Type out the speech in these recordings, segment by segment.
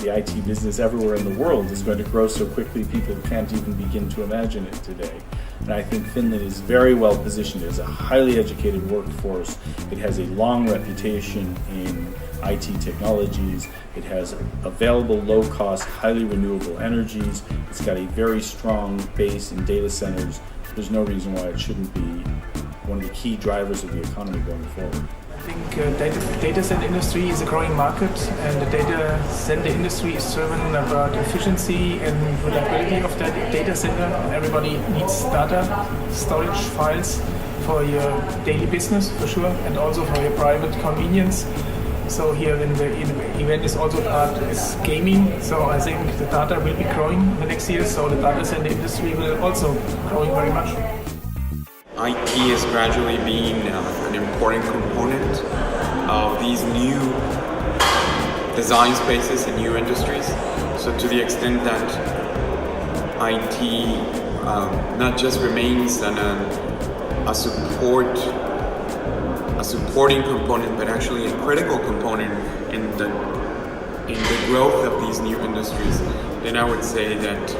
the IT business everywhere in the world is going to grow so quickly people can't even begin to imagine it today. And I think Finland is very well positioned as a highly educated workforce. It has a long reputation in IT technologies. It has available, low-cost, highly renewable energies. It's got a very strong base in data centers. There's no reason why it shouldn't be one of the key drivers of the economy going forward. I think data center industry is a growing market, and the data center industry is driven about efficiency and reliability of the data center. Everybody needs data, storage files for your daily business for sure, and also for your private convenience. So here in the event is also part is gaming. So I think the data will be growing in the next year. So the data center industry will also growing very much. IT is gradually being an important component of these new design spaces and new industries. So to the extent that IT not just remains a supporting component, but actually a critical component in the growth of these new industries, then I would say that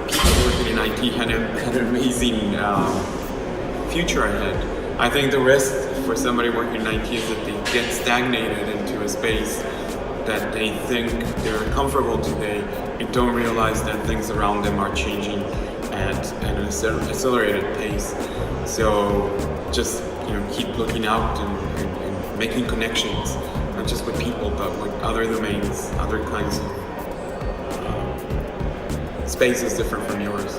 people working in IT had an amazing future ahead. I think the risk for somebody working in IT is that they get stagnated into a space that they think they're comfortable today and don't realize that things around them are changing at an accelerated pace. So just keep looking out and making connections, not just with people, but with other domains, other kinds of spaces different from yours.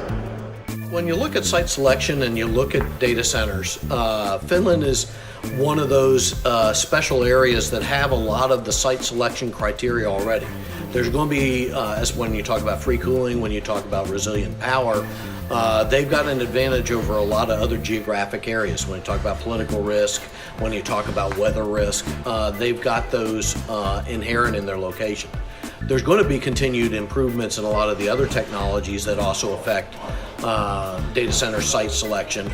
When you look at site selection and you look at data centers, Finland is one of those special areas that have a lot of the site selection criteria already. There's going to be, as when you talk about free cooling, when you talk about resilient power, they've got an advantage over a lot of other geographic areas. When you talk about political risk, when you talk about weather risk, they've got those inherent in their location. There's going to be continued improvements in a lot of the other technologies that also affect data center site selection.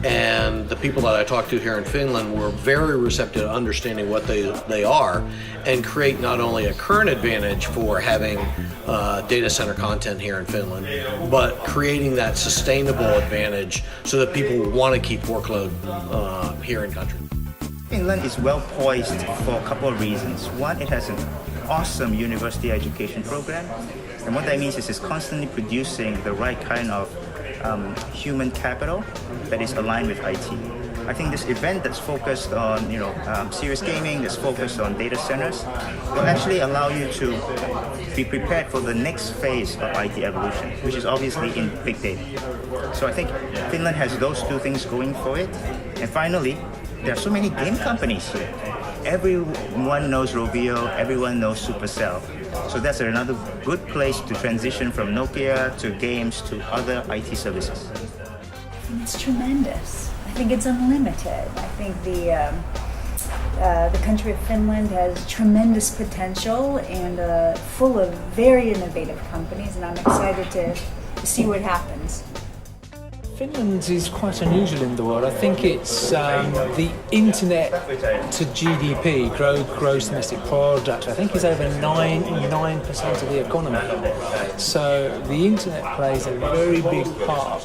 And the people that I talked to here in Finland were very receptive to understanding what they are and create not only a current advantage for having data center content here in Finland, but creating that sustainable advantage so that people want to keep workload here in country. Finland is well poised for a couple of reasons. One, it has an awesome university education program, and what that means is it's constantly producing the right kind of human capital that is aligned with IT. I think this event that's focused on serious gaming, that's focused on data centers, will actually allow you to be prepared for the next phase of IT evolution, which is obviously in big data. So I think Finland has those two things going for it. And finally, there are so many game companies here. Everyone knows Rovio, everyone knows Supercell. So that's another good place to transition from Nokia to games to other IT services. It's tremendous. I think it's unlimited. I think the country of Finland has tremendous potential and full of very innovative companies, and I'm excited to see what happens. Finland is quite unusual in the world. I think it's the internet to GDP, gross domestic product, I think is over 9% of the economy. So the internet plays a very big part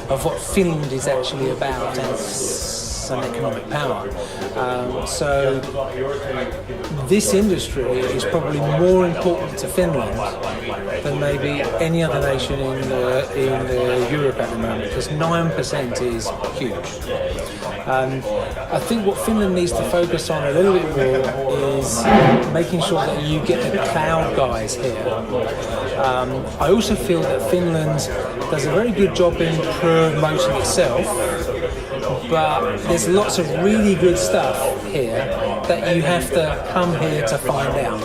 of what Finland is actually about as an economic power. So this industry is probably more important to Finland than maybe any other nation in Europe at the moment, because 9% is huge. I think what Finland needs to focus on a little bit more is making sure that you get the cloud guys here. I also feel that Finland does a very good job in promoting itself, but there's lots of really good stuff here that you have to come here to find out.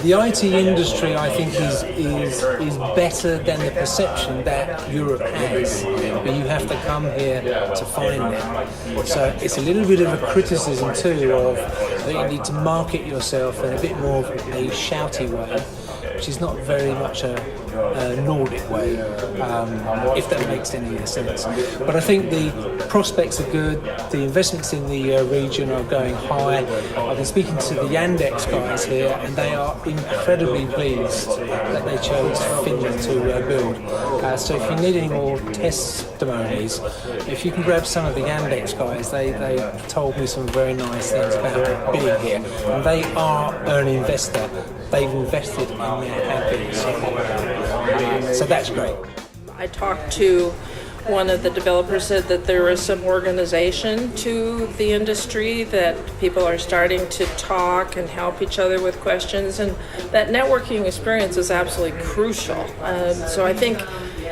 The IT industry, I think, is better than the perception that Europe has, but you have to come here to find it. So it's a little bit of a criticism too of that you need to market yourself in a bit more of a shouty way, which is not very much a Nordic way, if that makes any sense. But I think the prospects are good, the investments in the region are going high. I've been speaking to the Yandex guys here, and they are incredibly pleased that they chose Finland to build. So if you need any more testimonies, if you can grab some of the Yandex guys, they told me some very nice things about being here. And they are an investor. They've invested in their APs. So that's great. I talked to one of the developers, said that there is some organization to the industry, that people are starting to talk and help each other with questions, and that networking experience is absolutely crucial. So I think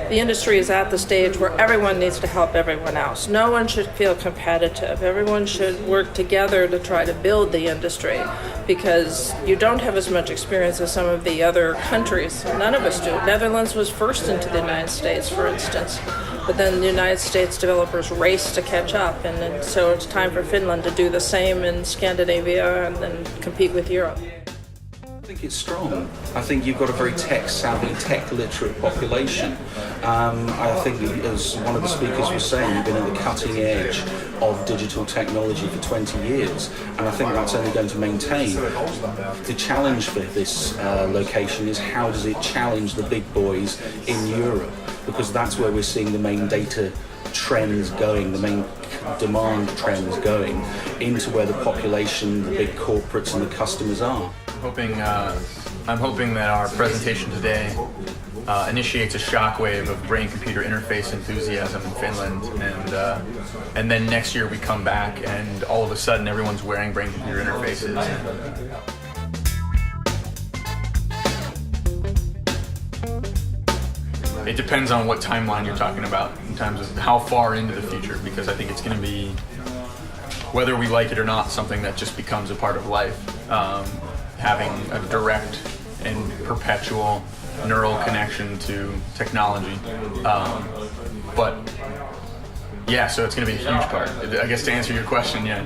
the industry is at the stage where everyone needs to help everyone else. No one should feel competitive. Everyone should work together to try to build the industry, because you don't have as much experience as some of the other countries. None of us do. Netherlands was first into the United States, for instance, but then the United States developers raced to catch up, and then, so it's time for Finland to do the same in Scandinavia and then compete with Europe. I think it's strong. I think you've got a very tech-savvy, tech-literate population. I think, as one of the speakers was saying, you've been at the cutting edge of digital technology for 20 years, and I think that's only going to maintain. The challenge for this location is, how does it challenge the big boys in Europe? Because that's where we're seeing the main data trends going, the main demand trends going, into where the population, the big corporates and the customers are. I'm hoping that our presentation today initiates a shockwave of brain-computer interface enthusiasm in Finland, and then next year we come back and all of a sudden everyone's wearing brain-computer interfaces. It depends on what timeline you're talking about in terms of how far into the future, because I think it's going to be, whether we like it or not, something that just becomes a part of life. Having a direct and perpetual neural connection to technology. But yeah, so it's going to be a huge part. I guess to answer your question, yeah.